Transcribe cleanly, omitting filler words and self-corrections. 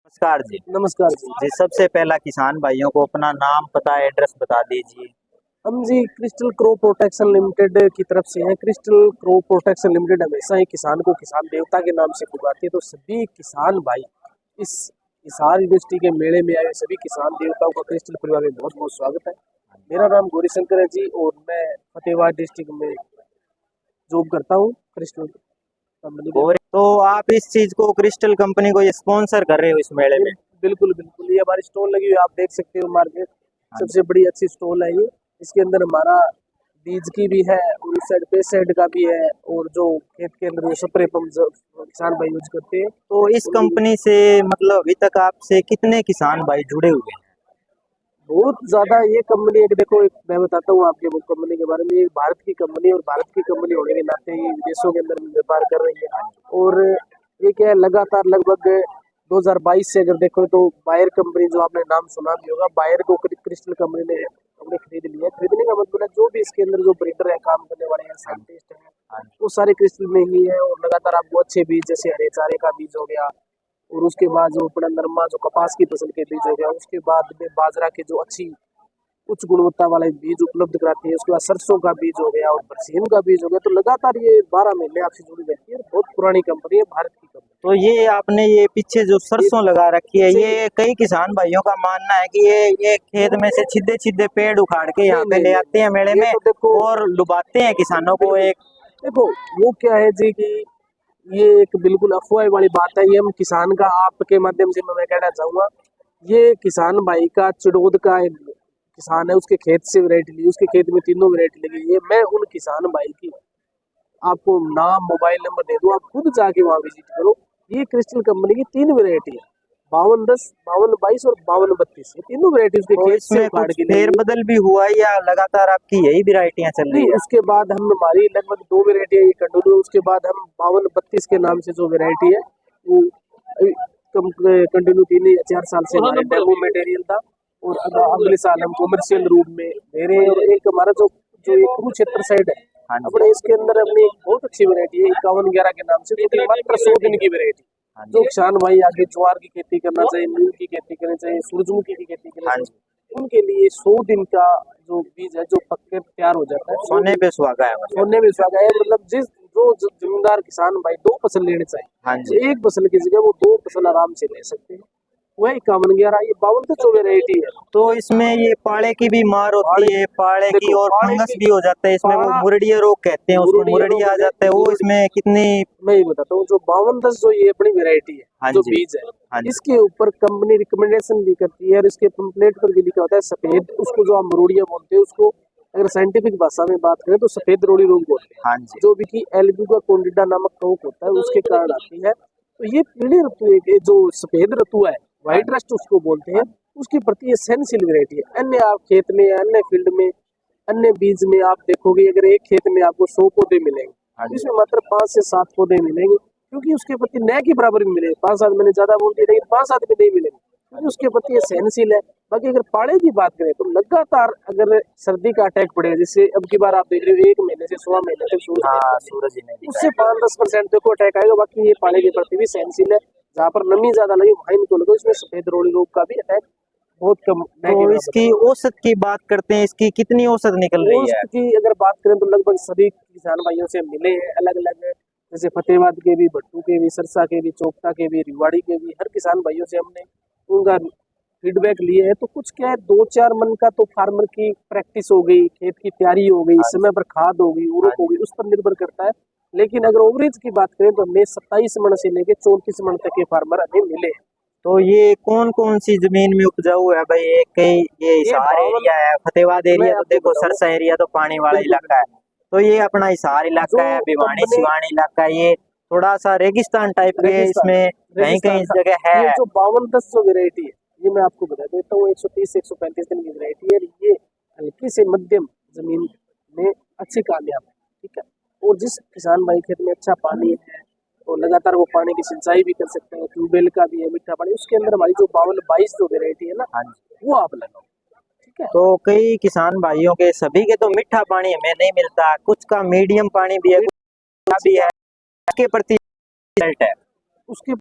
नमस्कार जी। नमस्कार जी। जी, सबसे पहला किसान भाइयों को अपना नाम, पता, एड्रेस बता दीजिए। हम जी क्रिस्टल क्रॉप प्रोटेक्शन लिमिटेड की तरफ से हैं। क्रिस्टल क्रॉप प्रोटेक्शन लिमिटेड हमेशा ही किसान को किसान देवता के नाम से पुकारती है। तो सभी किसान भाई इस हिसार यूनिवर्सिटी के मेले में आए सभी किसान देवताओं का क्रिस्टल परिवार में बहुत बहुत स्वागत है। मेरा नाम गौरीशंकर है जी और मैं फतेहाबाद डिस्ट्रिक्ट में जॉब करता हूँ क्रिस्टल कंपनी में। और तो आप इस चीज को क्रिस्टल कंपनी को स्पॉन्सर कर रहे हो इस मेले में? बिल्कुल बिल्कुल, ये हमारी स्टॉल लगी हुई है, आप देख सकते हो मार्केट हाँ सबसे बड़ी अच्छी स्टॉल है ये। इसके अंदर हमारा बीज की भी है और उस साइड पेस्टिसाइड का भी है और जो खेत के अंदर स्प्रे पंप किसान भाई यूज करते हैं। तो इस कंपनी से मतलब अभी तक आपसे कितने किसान भाई जुड़े हुए हैं? बहुत ज्यादा ये कंपनी एक देखो, एक मैं बताता हूँ आपके वो कंपनी के बारे में। ये भारत की कंपनी और भारत की कंपनी होने के नाते ये विदेशों के अंदर व्यापार कर रही है। और ये क्या है, लगातार लगभग 2022 से अगर देखो तो बायर कंपनी, जो आपने नाम सुना भी होगा, बायर को क्रिस्टल कंपनी ने हमने खरीद लिया। खरीदने का मतलब है जो भी इसके अंदर जो ब्रीडर है, काम करने वाले हैं, साइंटिस्ट हैं, वो सारे क्रिस्टल में ही है। और लगातार आपको अच्छे बीज जैसे हरे चारे का बीज हो गया और उसके बाद जो अपना नरमा जो कपास की फसल के बीज हो गया, उसके बाद में बाजरा के जो अच्छी उच्च गुणवत्ता वाले बीज उपलब्ध कराती है, उसके बाद सरसों का बीज हो गया और बरसीम का बीज हो गया। तो लगातार ये 12 महीने आपसे जुड़ी रहती है। बहुत पुरानी कंपनी है, भारत की कंपनी। तो ये आपने ये पीछे जो सरसों लगा रखी है, ये कई किसान भाइयों का मानना है कि ये खेत में से सीधे सीधे पेड़ उखाड़ के यहाँ पे ले आते हैं मेले में और लुभाते हैं किसानों को। एक देखो वो क्या है जी कि ये एक बिल्कुल अफवाह वाली बात है। ये हम किसान का आपके माध्यम से मैं कहना चाहूंगा, ये किसान भाई का चिड़ोद का एक किसान है, उसके खेत से वैरायटी ली, उसके खेत में तीनों वैरायटी लगी है। मैं उन किसान भाई की आपको नाम मोबाइल नंबर दे दूं, आप खुद जाके वहाँ विजिट करो। ये क्रिस्टल कंपनी की 3 वैरायटी है, 5210, 5222 और 5232। ये तीनों वैरायटी उसके खेत से उखाड़ के फेर बदल भी हुआ है या लगातार आपकी यही वैरायटियां चल रही है? उसके बाद हम हमारी लगभग 2 वैरायटी है कंटिन्यू। उसके बाद हम 5232 के नाम से जो वैरायटी है वो कंटिन्यू 3 या 4 साल से हमारे डेमो मटेरियल था और अगले साल हम कॉमर्शियल रूप में दे रहे हैं। और एक हमारा जो जो कुरुक्षेत्र साइड है अपने, इसके अंदर हमने एक बहुत अच्छी वैरायटी है 5111 के नाम से, जो मात्र 100 दिन की वैरायटी। जो किसान भाई आगे ज्वार की खेती करना चाहिए, मूंग की खेती करनी चाहिए, सूरजमुखी की खेती करनी चाहिए, उनके लिए 100 दिन का जो बीज है जो पक्के तैयार हो जाता है, सोने पे सुहागा है। सोने पे सुहागा है। मतलब जो जमींदार किसान भाई 2 फसल लेने चाहिए, तो एक फसल की जगह वो 2 फसल आराम से ले सकते हैं। वह 5111, ये 52 जो वैरायटी है। तो इसमें ये पाड़े की भी मार होती है, पाड़े की, और फंगस भी हो जाता है इसमें, वो मुरड़िया रोग कहते हैं उसको, मुरड़िया आ जाता है। वो इसमें कितनी, मैं ये बताता हूँ, जो 5210 जो ये अपनी वैरायटी है, जो बीज है, इसके ऊपर कंपनी रिकमेंडेशन भी करती है और इसके पंपलेट पर भी लिखा होता है सफेद, उसको जो आप मुरड़िया बोलते हैं, उसको अगर साइंटिफिक भाषा में बात करें तो सफेद रोड़ी रोग बोलते हैं, जो भी की एल्ब्यूगा कोंडिडा नामक कवक होता है, उसके कारण आती है। तो ये पीली ऋतु है, जो सफेद ऋतु है, व्हाइट रस्ट उसको बोलते हैं, उसके प्रति ये सेंसिल वैरायटी है। अन्य आप खेत में, अन्य फील्ड में, अन्य बीज में आप देखोगे, अगर एक खेत में आपको 100 पौधे मिलेंगे, इसमें मात्र 5 से 7 पौधे मिलेंगे, क्योंकि उसके प्रति न के बराबर भी मिलेंगे। 5-7 मैंने ज्यादा बोल दिया, लेकिन 5-7 भी नहीं मिलेंगे, क्योंकि उसके प्रति ये सहनशील है। बाकी अगर पाड़े की बात करें तो लगातार अगर सर्दी का अटैक पड़ेगा, जैसे अब की बार आप देख रहे हो 1 महीने से 16 महीने तक सूरज उससे 5-10% देखो अटैक आएगा। बाकी ये पाड़े के प्रति भी सहनशील है। जहाँ पर नमी ज्यादा लगे वहाँ इनको लगो, इसमें सफेद रोड़ी रोग का भी अटैक बहुत कम। तो इसकी औसत की बात करते हैं, इसकी कितनी औसत निकल रही है? औसत की अगर बात करें तो लगभग सभी किसान भाइयों से मिले हैं, अलग अलग, जैसे फतेहाबाद के भी, भट्टू के भी, सरसा के भी, चोपता के भी, रिवाड़ी के भी, हर किसान भाइयों से हमने उनका फीडबैक लिए है। तो कुछ क्या है, 2-4 मन का तो फार्मर की प्रैक्टिस हो गई, खेत की तैयारी हो गई, समय पर खाद हो गई, उर्वरक हो गई, उस पर निर्भर करता है। लेकिन अगर ओवरेज की बात करें तो हमें 27 मन से लेके 34 मन तक के फार्मर हमें मिले। तो ये कौन कौन सी जमीन में उपजाऊ है भाई? ये हिसार एरिया है, फतेहाबाद एरिया तो देखो, सरसा एरिया तो पानी वाला इलाका है, तो ये अपना हिसार इलाका है, भिवानी सिवानी इलाका है, ये थोड़ा सा रेगिस्तान टाइप के, इसमें कहीं कहीं जगह है। ये जो 5210 जो वेरायटी है, ये मैं आपको बता देता हूँ, 130 से 135 दिन की वेरायटी है। ये हल्की से मध्यम जमीन में अच्छी कामयाब है, ठीक है। और जिस किसान भाई खेत में अच्छा पानी है तो लगातार वो पानी की सिंचाई भी कर सकते हैं, ट्यूबवेल का भी है, मीठा पानी, उसके अंदर हमारी जो 5222 जो वेरायटी है ना, वो आप लगाओ, ठीक है। तो कई किसान भाइयों के, सभी के तो मीठा पानी हमें नहीं मिलता, कुछ का मीडियम पानी भी है, कुछ का भी है, उसके प्रति है उसके